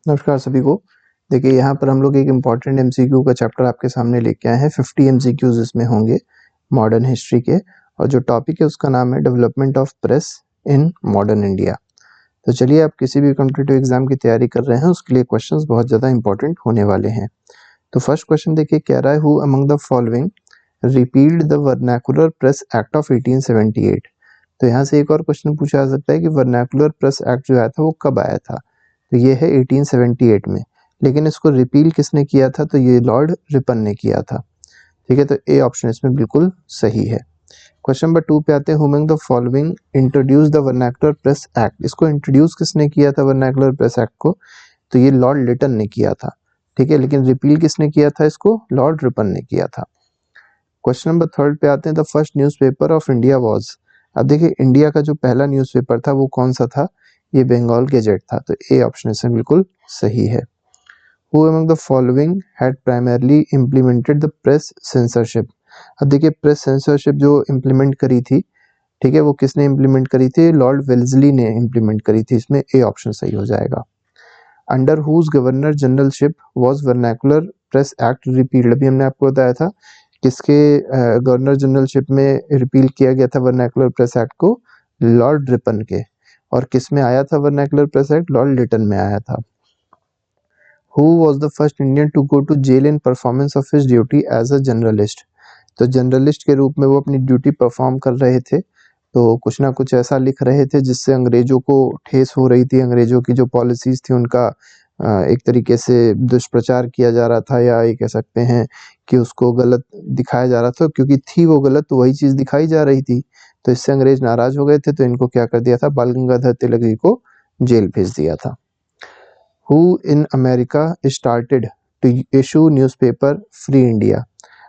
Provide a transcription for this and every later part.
नमस्कार सभी को। देखिए यहाँ पर हम लोग एक इम्पॉर्टेंट एमसीक्यू का चैप्टर आपके सामने लेके आए हैं। 50 एमसीक्यूज इसमें होंगे मॉडर्न हिस्ट्री के, और जो टॉपिक है उसका नाम है development of press in modern India. तो चलिए, आप किसी भी कॉम्पिटिटिव एग्जाम की तैयारी कर रहे हैं उसके लिए क्वेश्चंस बहुत ज़्यादा इंपॉर्टेंट होने वाले हैं। तो फर्स्ट क्वेश्चन देखिए, कह रहा है who among the following repealed the vernacular press act of 1878। तो यहाँ से एक और क्वेश्चन पूछा जा सकता है कि वर्नाकुलर प्रेस एक्ट जो आया था वो कब आया था। तो ये है 1878 में, लेकिन इसको रिपील किसने किया था, तो ये लॉर्ड रिपन ने किया था। ठीक है, तो ए ऑप्शन इसमें बिल्कुल सही है। क्वेश्चन नंबर 2 पे आते हैं, who among the following introduce the vernacular press act. इसको इंट्रोड्यूस किसने किया था वर्नाकुलर प्रेस एक्ट को, तो ये लॉर्ड लिटन ने किया था। ठीक है, लेकिन रिपील किसने किया था, इसको लॉर्ड रिपन ने किया था। क्वेश्चन नंबर 3 पे आते हैं, the first newspaper of India was. अब देखिए, इंडिया का जो पहला न्यूज़पेपर था वो कौन सा था, ये बंगाल गैजेट था। तो ए ऑप्शन इसमें बिल्कुल सही है। Who among the following had primarily implemented the press censorship। अब देखिए, प्रेस सेंसरशिप जो इम्प्लीमेंट करी थी, ठीक है, वो किसने इम्प्लीमेंट करी थी, लॉर्ड वेल्जली ने इम्प्लीमेंट करी थी। इसमें ए ऑप्शन सही हो जाएगा। Under whose governor generalship was vernacular press act repealed. अभी हमने आपको बताया था किसके गवर्नर जनरलशिप में रिपील किया गया था वर्नाकुलर प्रेस एक्ट को, लॉर्ड रिपन के। और किस में आया था vernacular press act, Lord Lytton में आया था। Who was the first Indian to go to jail in performance of his duty as a generalist। तो जनरलिस्ट के रूप में वो अपनी ड्यूटी परफॉर्म कर रहे थे, तो कुछ ना कुछ ऐसा लिख रहे थे जिससे अंग्रेजों को ठेस हो रही थी। अंग्रेजों की जो पॉलिसीज थी उनका एक तरीके से दुष्प्रचार किया जा रहा था, या ये कह सकते हैं कि उसको गलत दिखाया जा रहा था, क्योंकि थी वो गलत तो वही चीज़ दिखाई जा रही थी। तो इससे अंग्रेज नाराज हो गए थे, तो इनको क्या कर दिया था, बाल गंगाधर तिलक जी को जेल भेज दिया था। Who in America started to issue newspaper free India.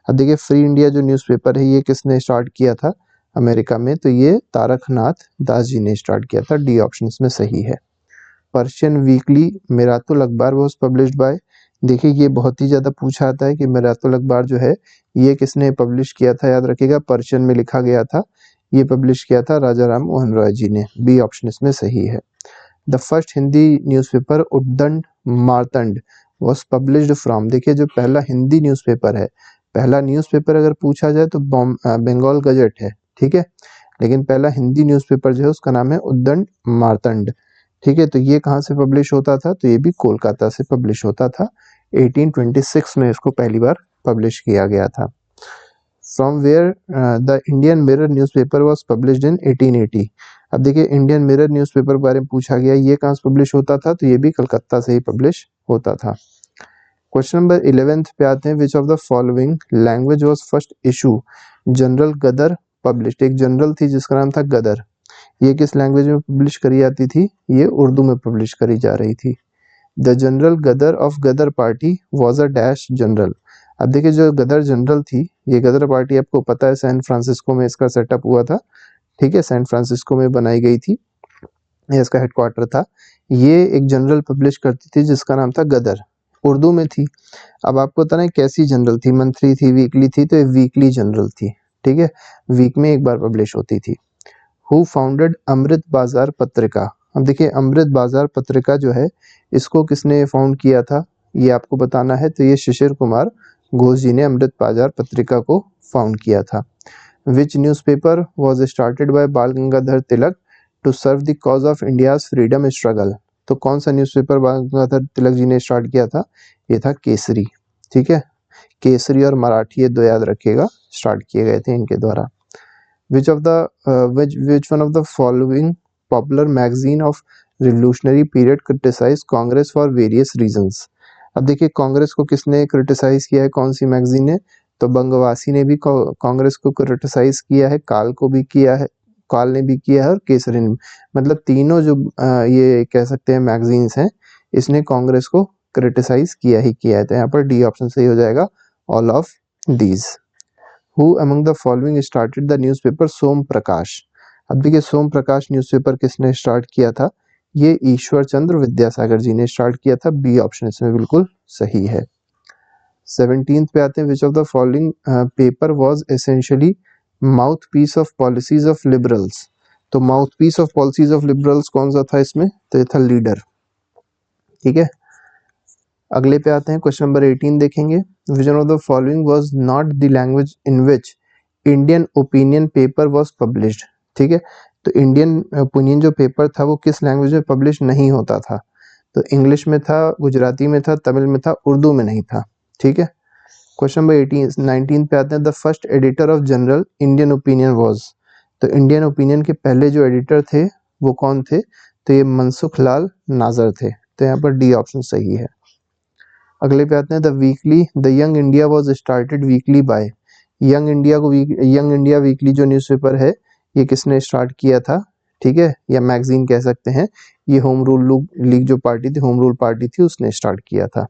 अब देखिए, फ्री इंडिया जो न्यूज़पेपर है ये किसने स्टार्ट किया था अमेरिका में, तो ये तारकनाथ दास जी ने स्टार्ट किया था। डी ऑप्शन इसमें सही है। पर्शियन वीकली मिरातुल अखबार वाज पब्लिश्ड बाय। देखिए, ये बहुत ही ज़्यादा पूछा आता है कि मिरातुल अखबार जो है ये किसने पब्लिश किया था। याद रखिएगा, पर्शियन में लिखा गया था। ये पब्लिश किया था राजा राम मोहन रॉय जी ने। बी ऑप्शन इसमें सही है। The first Hindi newspaper Udant Martand was published from. देखिए, जो पहला हिंदी न्यूज़पेपर है, पहला न्यूज़पेपर अगर पूछा जाए तो बंगाल गजट है। ठीक है, लेकिन पहला हिंदी न्यूज़पेपर जो है उसका नाम है उद्दंड मार्तंड। ठीक है, तो ये कहाँ से पब्लिश होता था, तो ये भी कोलकाता से पब्लिश होता था। 1826 में इसको पहली बार पब्लिश किया गया था। From where the Indian Mirror newspaper was published in 1880। अब देखिए, इंडियन मिरर न्यूज़पेपर के बारे में पूछा गया, ये कहाँ से पब्लिश होता था, तो ये भी कलकत्ता से ही पब्लिश होता था। क्वेश्चन नंबर 11 पे आते हैं, which of the following language was first issue journal Ghadar published. एक जनरल थी जिसका नाम था गदर, ये किस लैंग्वेज में पब्लिश करी जाती थी, ये उर्दू में पब्लिश करी जा रही थी। The general Ghadar of Ghadar party was a dash general. अब देखिए, जो गदर जनरल थी, ये गदर पार्टी आपको पता है सैन फ्रांसिस्को में इसका सेटअप हुआ था। ठीक है, सैन फ्रांसिस्को में बनाई गई थी, ये इसका हेडक्वार्टर था। ये एक जनरल पब्लिश करती थी जिसका नाम था गदर, उर्दू में थी। अब आपको पता नहीं कैसी जनरल थी, मंथली थी, वीकली थी, तो ये वीकली जनरल थी। ठीक है, वीक में एक बार पब्लिश होती थी। हु फाउंडेड अमृत बाजार पत्रिका। अब देखिए, अमृत बाजार पत्रिका जो है इसको किसने फाउंड किया था, ये आपको बताना है। तो ये शिशिर कुमार घोष जी ने अमृत बाजार पत्रिका को फाउंड किया था। Which newspaper was started by Bal Gangadhar Tilak to serve the cause of India's freedom struggle. तो कौन सा न्यूज़पेपर बाल गंगाधर तिलक जी ने स्टार्ट किया था, ये था केसरी। ठीक है, केसरी और मराठी ये दो याद रखिएगा, स्टार्ट किए गए थे इनके द्वारा। Which of the which one of the following popular magazine of revolutionary period criticized Congress for various reasons। अब देखिए, कांग्रेस को किसने क्रिटिसाइज किया है, कौन सी मैगजीन है, तो बंगवासी ने भी कांग्रेस को क्रिटिसाइज किया है, काल को भी किया है, काल ने भी किया है, और केसरी ने। मतलब तीनों जो ये कह सकते हैं मैगजीन्स हैं, इसने कांग्रेस को क्रिटिसाइज किया ही किया है। तो यहाँ पर डी ऑप्शन सही हो जाएगा, all of these. Who among the following started the newspaper सोम प्रकाश। अब देखिए, सोम प्रकाश न्यूज़पेपर किसने स्टार्ट किया था, ये ईश्वर चंद्र विद्यासागर जी ने स्टार्ट किया था। बी ऑप्शन इसमें बिल्कुल सही है। 17 पे आते हैं, which of the following paper was essentially mouthpiece of policies of liberals. तो mouthpiece of policies of liberals कौन सा था इसमें, तो ये था लीडर। ठीक है, अगले पे आते हैं, क्वेश्चन नंबर 18 देखेंगे। Which one of the following was not the language in which Indian opinion paper was published. ठीक है, तो इंडियन ओपिनियन जो पेपर था वो किस लैंग्वेज में पब्लिश नहीं होता था? तो इंग्लिश में था, गुजराती में था, तमिल में था, उर्दू में नहीं था। ठीक है, क्वेश्चन नंबर 19 पे आते हैं। The first editor of general Indian opinion was. तो इंडियन ओपिनियन के पहले जो एडिटर थे वो कौन थे? तो ये मनसुख लाल नाजर थे। तो यहाँ पर डी ऑप्शन सही है। अगले पे आते हैं, the Young India was started weekly by. Young India weekly जो न्यूज़पेपर है ये किसने स्टार्ट किया था? ठीक है, या मैगजीन कह सकते हैं। ये होम रूल लीग जो पार्टी थी, होम रूल पार्टी थी, उसने स्टार्ट किया था।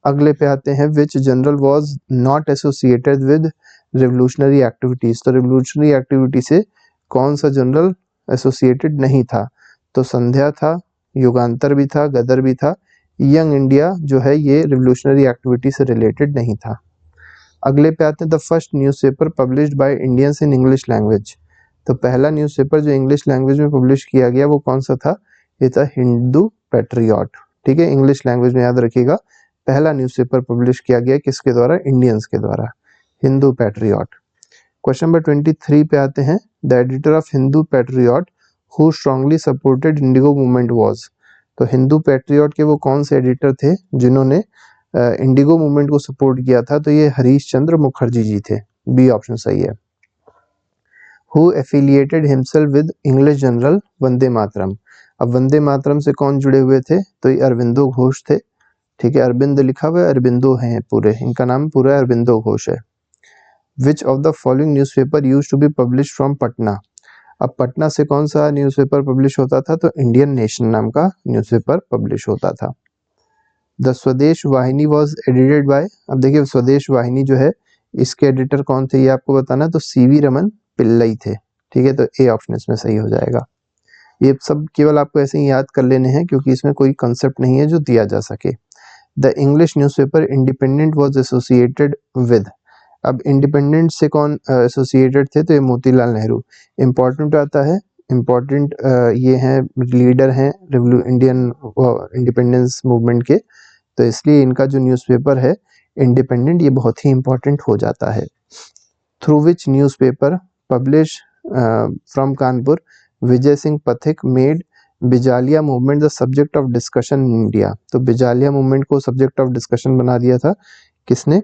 अगले पे आते हैं, which journal was not associated with revolutionary activities. तो रिवोल्यूशनरी एक्टिविटी से कौन सा जनरल एसोसिएटेड नहीं था? तो संध्या था, युगांतर भी था, गदर भी था। यंग इंडिया जो है ये रिवोल्यूशनरी एक्टिविटी से रिलेटेड नहीं था। अगले पे आते हैं, the first newspaper published by Indians in English language. तो पहला न्यूज़पेपर जो इंग्लिश लैंग्वेज में पब्लिश किया गया वो कौन सा था? ये था हिंदू पैट्रियट। ठीक है, इंग्लिश लैंग्वेज में याद रखिएगा, पहला न्यूज़पेपर पब्लिश किया गया किसके द्वारा? इंडियंस के द्वारा, हिंदू पैट्रियट। क्वेश्चन नंबर 23 पे आते हैं, the editor of Hindu patriot who strongly supported Indigo movement was. तो हिंदू पैट्रियट के वो कौन से एडिटर थे जिन्होंने इंडिगो मूवमेंट को सपोर्ट किया था? तो ये हरीश चंद्र मुखर्जी जी थे। बी ऑप्शन सही है। Who affiliated himself with English journal Vande Mataram. अब वंदे मातरम से कौन जुड़े हुए थे? तो ये अरविंदो घोष थे। ठीक है, अरविंद लिखा हुआ है, अरबिंदो हैं पूरे, इनका नाम पूरा अरबिंदो घोष है। Which of the following newspaper used to be publish from Patna. अब पटना से कौन सा न्यूज़पेपर पब्लिश होता था? तो इंडियन नेशन नाम का न्यूज़पेपर पब्लिश होता था। द स्वदेश वाहिनी वॉज एडिटेड बाय। अब देखिए स्वदेश वाहिनी जो है इसके एडिटर कौन थे ये आपको बताना है, तो सीवी रमन पिल्लई थे। ठीक है, तो ए ऑप्शन इसमें सही हो जाएगा। ये सब केवल आपको ऐसे ही याद कर लेने हैं क्योंकि इसमें कोई कंसेप्ट नहीं है जो दिया जा सके। The English newspaper independent was associated with. अब इंडिपेंडेंट से कौन एसोसिएटेड थे? तो ये मोतीलाल नेहरू। इंपॉर्टेंट आता है, इंपॉर्टेंट ये हैं, लीडर हैं इंडियन इंडिपेंडेंस मूवमेंट के, तो इसलिए इनका जो न्यूज़पेपर है इंडिपेंडेंट ये बहुत ही इंपॉर्टेंट हो जाता है। Through which newspaper publish from Kanpur Vijay Singh Pathik made Bijolia movement the subject of discussion in India. तो बिजालिया मूवमेंट को सब्जेक्ट ऑफ डिस्कशन बना दिया था किसने?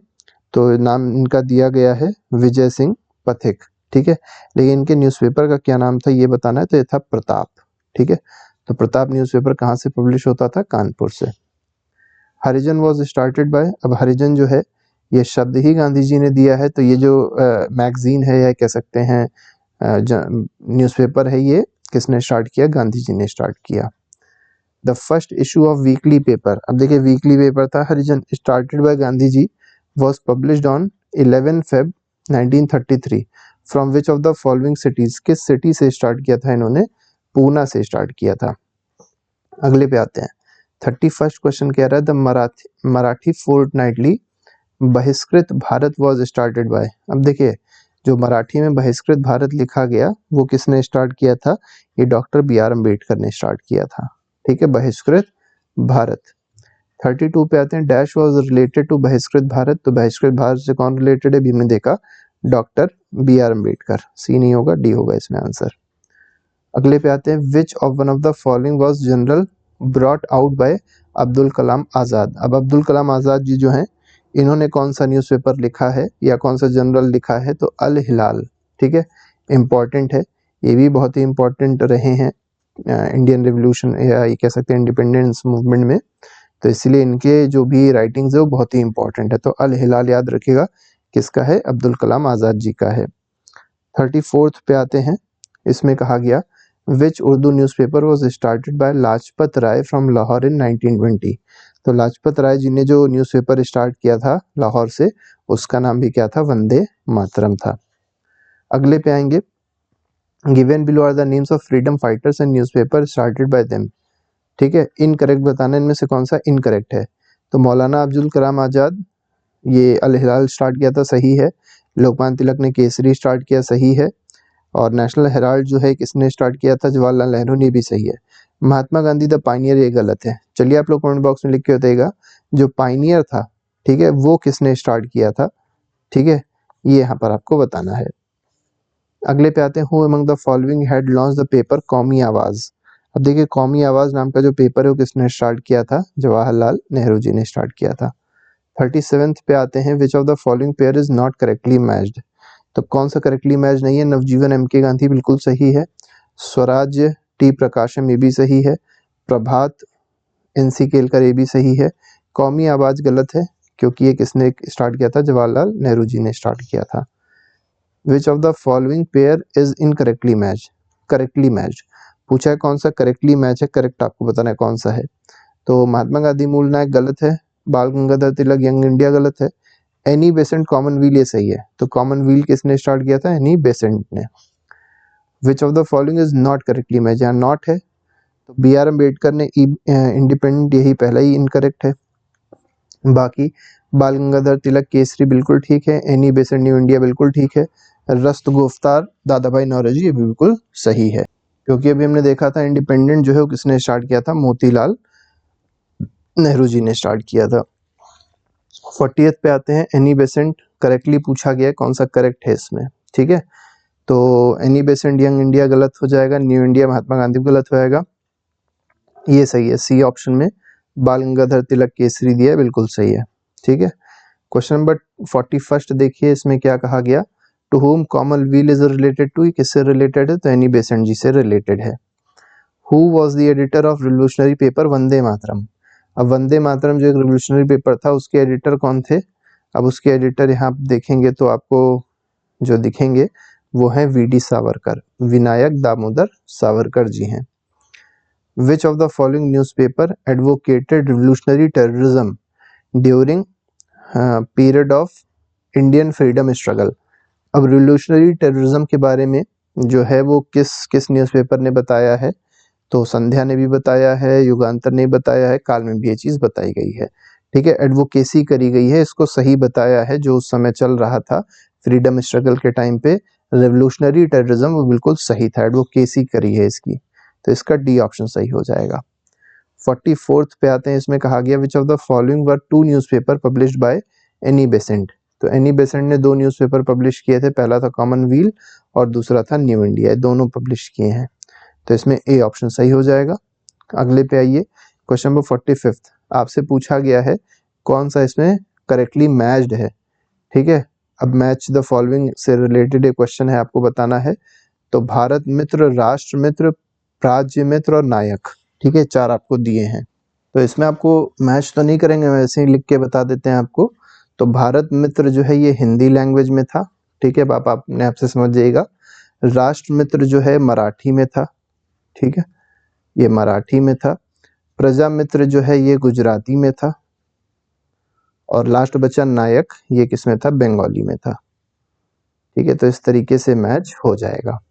तो नाम इनका दिया गया है विजय सिंह पथिक। ठीक है, लेकिन इनके न्यूज़पेपर का क्या नाम था ये बताना है, तो ये था प्रताप। ठीक है, तो प्रताप न्यूज़पेपर कहाँ से पब्लिश होता था? कानपुर से। हरिजन वॉज स्टार्टेड बाय। अब हरिजन जो है ये शब्द ही गांधी जी ने दिया है, तो ये जो मैगजीन है या कह सकते हैं न्यूज़पेपर है ये किसने स्टार्ट किया? गांधी जी ने स्टार्ट किया। The first issue of weekly paper. अब देखिए वीकली पेपर था Harijan, started by Gandhi ji, was published on 11 Feb 1933 from which of the following cities. किस सिटी से स्टार्ट किया था इन्होंने? पूना से स्टार्ट किया था। अगले पे आते हैं, 31st क्वेश्चन कह रहा है, द मराठी फोर्टनाइटली बहिष्कृत भारत वॉज स्टार्टेड बाय। अब देखिए जो मराठी में बहिष्कृत भारत लिखा गया वो किसने स्टार्ट किया था? ये डॉक्टर बी.आर. अम्बेडकर ने स्टार्ट किया था। ठीक है, बहिष्कृत भारत। 32 पे आते हैं, डैश वॉज रिलेटेड टू बहिष्कृत भारत। तो बहिष्कृत भारत से कौन रिलेटेड है? भी हमने देखा, डॉक्टर बी.आर. अम्बेडकर। सी नहीं होगा, डी होगा इसमें आंसर। अगले पे आते हैं, which of one of the following was journal brought out by Abdul Kalam Azad. अब अब्दुल कलाम आज़ाद जी जो हैं इन्होंने कौन सा न्यूज़पेपर लिखा है या कौन सा जनरल लिखा है? तो अल हिलाल। ठीक है, इम्पॉर्टेंट है, ये भी बहुत ही इम्पॉर्टेंट रहे हैं इंडियन रिवोल्यूशन या ये कह सकते हैं इंडिपेंडेंस मूवमेंट में, तो इसलिए इनके जो भी राइटिंग्स है वो बहुत ही इंपॉर्टेंट है। तो अल हिलाल याद रखिएगा किसका है? अब्दुल कलाम आज़ाद जी का है। 34th पे आते हैं, इसमें कहा गया which Urdu newspaper was started by Lajpat Rai from Lahore in 1920। तो लाजपत राय जी ने जो न्यूज़पेपर स्टार्ट किया था लाहौर से उसका नाम भी क्या था? वंदे मातरम था। अगले पे आएंगे, given below are the names of freedom fighters and newspaper started by them. ठीक है, इनकरेक्ट बताना, इनमें से कौन सा इनकरेक्ट है? तो मौलाना अब्दुल कलाम आज़ाद ये अल हिलाल स्टार्ट किया था, सही है। लोकमान्य तिलक ने केसरी स्टार्ट किया, सही है। और नेशनल हेराल्ड जो है किसने स्टार्ट किया था? जवाहरलाल नेहरू ने, भी सही है। महात्मा गांधी द पायनियर ये गलत है। चलिए आप लोग कमेंट बॉक्स में लिख के बताइएगा जो पाइनियर था, ठीक है, वो किसने स्टार्ट किया था, ठीक है, ये यहाँ पर आपको बताना है। अगले पे आते हैं, who among the following had launch the paper कौमी आवाज। अब देखिए कौमी आवाज नाम का जो पेपर है वो किसने स्टार्ट किया था, जवाहरलाल नेहरू जी ने स्टार्ट किया था। 37th पे आते हैं, which of the following pair is not correctly matched. तो कौन सा करेक्टली मैच नहीं है, नवजीवन एम के गांधी बिल्कुल सही है, स्वराज्य टी प्रकाशम ये भी सही है, प्रभात एनसी केलकर ये भी सही है, कौमी आवाज गलत है क्योंकि ये किसने स्टार्ट किया था, जवाहरलाल नेहरू जी ने स्टार्ट किया था। विच of the following pair is incorrectly match, correctly match पूछा है, कौन सा करेक्टली मैच है, करेक्ट आपको बताना है कौन सा है। तो महात्मा गांधी मूल नायक गलत है, बाल गंगाधर तिलक यंग इंडिया गलत है, एनी बेसेंट कॉमनवेल्थ ये सही है। तो कॉमनवेल्थ किसने स्टार्ट किया था, एनी बेसेंट ने। विच of the following is not correctly match, यहाँ नॉट है तो बी आर अम्बेडकर ने इंडिपेंडेंट यही पहला ही इनकरेक्ट है। बाकी बाल गंगाधर तिलक केसरी बिल्कुल ठीक है, एनी बेसेंट न्यू इंडिया बिल्कुल ठीक है, रस्त गुफ्तार दादा भाई नौरोजी ये भी बिल्कुल सही है, क्योंकि अभी हमने देखा था इंडिपेंडेंट जो है वो किसने स्टार्ट किया था, मोतीलाल नेहरू जी ने स्टार्ट किया था। 40th पे आते हैं, एनी बेसेंट करेक्टली पूछा गया है, कौन सा करेक्ट है इसमें, ठीक है। तो एनी बेसेंट यंग इंडिया गलत हो जाएगा, न्यू इंडिया महात्मा गांधी गलत हो जाएगा, ये सही है, सी ऑप्शन में बाल गंगाधर तिलक केसरी दिया है, बिल्कुल सही है, ठीक है। क्वेश्चन नंबर 41 देखिए, इसमें क्या कहा गया, to home commonwealth is related to, किससे रिलेटेड है, तो एनी बेसेंट जी से रिलेटेड है। Who was the editor of revolutionary paper Vande Mataram. अब वंदे मातरम जो एक रिवोल्यूशनरी पेपर था उसके एडिटर कौन थे, अब उसके एडिटर यहाँ देखेंगे तो आपको जो दिखेंगे वो है वी.डी. सावरकर, विनायक दामोदर सावरकर जी हैं। Which of the following newspaper advocated revolutionary terrorism during period of Indian freedom struggle. अब रिवोल्यूशनरी टेररिज्म के बारे में जो है वो किस न्यूज़पेपर ने बताया है, तो संध्या ने भी बताया है, युगांतर ने बताया है, काल में भी ये चीज बताई गई है, ठीक है। एडवोकेसी करी गई है, इसको सही बताया है जो उस समय चल रहा था फ्रीडम स्ट्रगल के टाइम पे, रेवोल्यूशनरी टेररिज्म वो बिल्कुल सही था, एडवोकेसी करी है इसकी, तो इसका डी ऑप्शन सही हो जाएगा। 44th पे आते हैं, इसमें कहा गया which of the following were two newspaper published by Annie Besant. तो एनी बेसेंट ने दो न्यूज़पेपर पब्लिश किए थे, पहला था कॉमनवेल्थ और दूसरा था न्यू इंडिया, दोनों पब्लिश किए हैं, तो इसमें ए ऑप्शन सही हो जाएगा। अगले पे आइए, क्वेश्चन नंबर 45 आपसे पूछा गया है कौन सा इसमें करेक्टली मैच्ड है, ठीक है। अब मैच द फॉलोइंग से रिलेटेड एक क्वेश्चन है, आपको बताना है। तो भारत मित्र, राष्ट्र मित्र, प्राज्य मित्र और नायक, ठीक है, चार आपको दिए हैं। तो इसमें आपको मैच तो नहीं करेंगे, वैसे ही लिख के बता देते हैं आपको। तो भारत मित्र जो है ये हिंदी लैंग्वेज में था, ठीक है, आप अपने आप से समझ जाइएगा। राष्ट्र मित्र जो है मराठी में था, ठीक है, ये मराठी में था। प्रजा मित्र जो है ये गुजराती में था, और लास्ट बचा नायक, ये किस में था, बंगाली में था, ठीक है। तो इस तरीके से मैच हो जाएगा।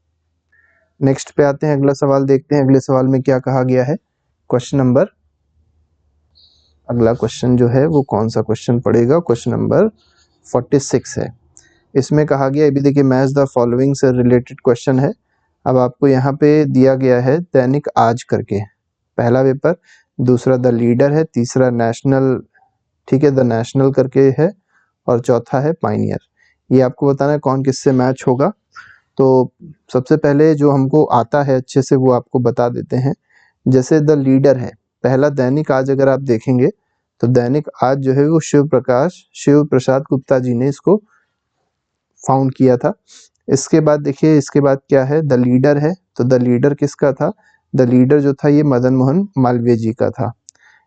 नेक्स्ट पे आते हैं, अगला सवाल देखते हैं, अगले सवाल में क्या कहा गया है। क्वेश्चन नंबर, अगला क्वेश्चन जो है वो कौन सा क्वेश्चन पड़ेगा, क्वेश्चन नंबर 46 है। इसमें कहा गया, अभी देखिए मैच द फॉलोइंग से रिलेटेड क्वेश्चन है। अब आपको यहाँ पे दिया गया है दैनिक आज करके, पहला पेपर, दूसरा द लीडर है, तीसरा नेशनल, ठीक है, द नेशनल करके है, और चौथा है पाइनियर। ये आपको बताना है कौन किससे मैच होगा। तो सबसे पहले जो हमको आता है अच्छे से वो आपको बता देते हैं। जैसे द लीडर है, पहला दैनिक आज अगर आप देखेंगे तो दैनिक आज जो है वो शिव प्रसाद गुप्ता जी ने इसको फाउंड किया था। इसके बाद देखिए, इसके बाद क्या है, द लीडर है, तो द लीडर किसका था, द लीडर जो था ये मदन मोहन मालवीय जी का था।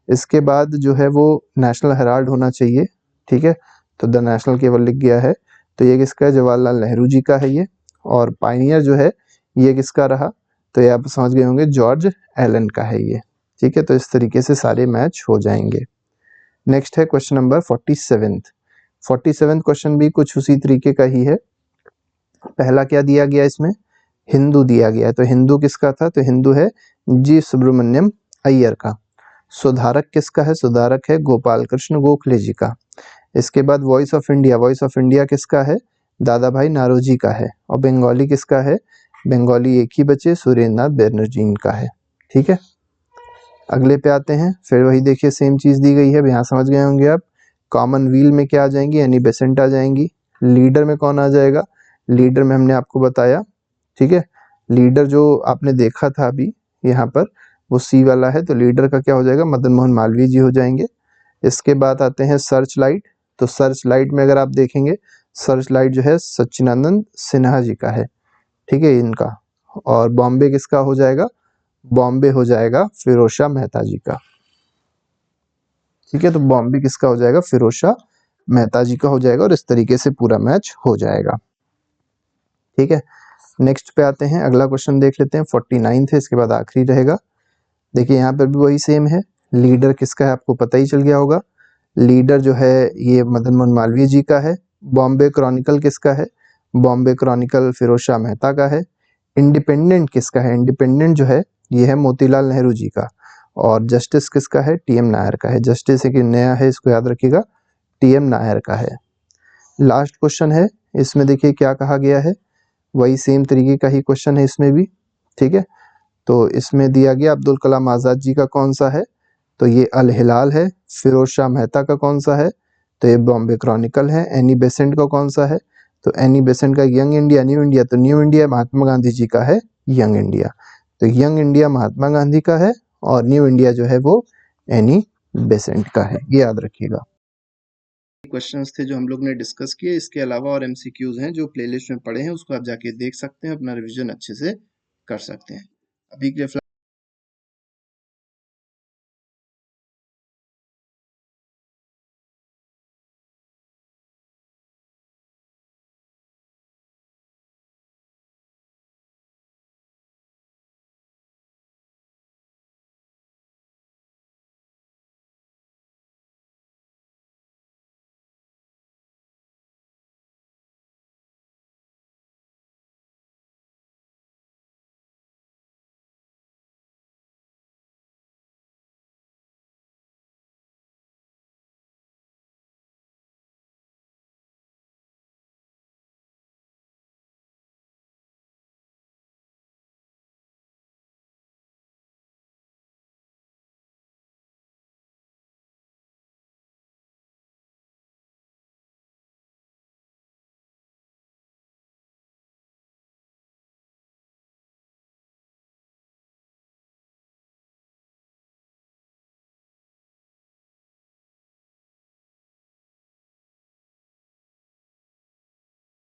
इसके बाद जो है वो नेशनल हेराल्ड होना चाहिए, ठीक है, तो द नेशनल केवल लिख गया है, तो ये किसका है, जवाहरलाल नेहरू जी का है ये। और पाइनियर जो है ये किसका रहा, तो ये आप समझ गए होंगे, जॉर्ज एलन का है ये, ठीक है। तो इस तरीके से सारे मैच हो जाएंगे। नेक्स्ट है क्वेश्चन नंबर 47 क्वेश्चन भी कुछ उसी तरीके का ही है। पहला क्या दिया गया, इसमें हिंदू दिया गया है, तो हिंदू किसका था, तो हिंदू है जी सुब्रमण्यम अय्यर का। सुधारक किसका है, सुधारक है गोपाल कृष्ण गोखले जी का। इसके बाद वॉइस ऑफ इंडिया किसका है, दादा भाई नारोजी का है। और बंगाली किसका है, बंगाली एक ही बचे, सुरेंद्र नाथ बैनर्जी का है, ठीक है। अगले पे आते हैं, फिर वही देखिए सेम चीज दी गई है, अब यहाँ समझ गए होंगे आप। कॉमनवेल्थ में क्या आ जाएंगी, एनी बेसेंट आ जाएंगी। लीडर में कौन आ जाएगा, लीडर में हमने आपको बताया, ठीक है। लीडर जो आपने देखा था अभी यहाँ पर वो सी वाला है, तो लीडर का क्या हो जाएगा, मदन मोहन मालवीय जी हो जाएंगे। इसके बाद आते हैं सर्च लाइट, तो सर्च लाइट में अगर आप देखेंगे, सर्च लाइट जो है सच्चिदानंद सिन्हा जी का है, ठीक है इनका। और बॉम्बे किसका हो जाएगा, बॉम्बे हो जाएगा फिरोज शाह मेहता जी का, ठीक है। तो बॉम्बे किसका हो जाएगा, फिरोज शाह मेहता जी का हो जाएगा, और इस तरीके से पूरा मैच हो जाएगा, ठीक है। नेक्स्ट पे आते हैं, अगला क्वेश्चन देख लेते हैं, 49 है, इसके बाद आखिरी रहेगा। देखिए यहाँ पर भी वही सेम है, लीडर किसका है आपको पता ही चल गया होगा। लीडर जो है ये मदन मोहन मालवीय जी का है। बॉम्बे क्रॉनिकल किसका है, बॉम्बे क्रॉनिकल फिरोज शाह मेहता का है। इंडिपेंडेंट किसका है, इंडिपेंडेंट जो है ये है मोतीलाल नेहरू जी का। और जस्टिस किसका है, टीएम नायर का है। जस्टिस एक नया है, इसको याद रखिएगा, टीएम नायर का है। लास्ट क्वेश्चन है, इसमें देखिए क्या कहा गया है, वही सेम तरीके का ही क्वेश्चन है इसमें भी, ठीक है। तो इसमें दिया गया अब्दुल कलाम आजाद जी का कौन सा है, तो ये अल हिलाल है। फिरोज शाह मेहता का कौन सा है, तो ये बॉम्बे क्रॉनिकल है। एनी बेसेंट का कौन सा है, तो एनी बेसेंट का यंग इंडिया, न्यू इंडिया, तो न्यू इंडिया महात्मा गांधी जी का है यंग इंडिया। तो यंग इंडिया महात्मा गांधी का है, और न्यू इंडिया जो है वो एनी बेसेंट का है, ये याद रखिएगा। क्वेश्चंस थे जो हम लोग ने डिस्कस किए, इसके अलावा और एमसीक्यूज हैं जो प्लेलिस्ट में पड़े हैं, उसको आप जाके देख सकते हैं, अपना रिवीजन अच्छे से कर सकते हैं। अभी के लिए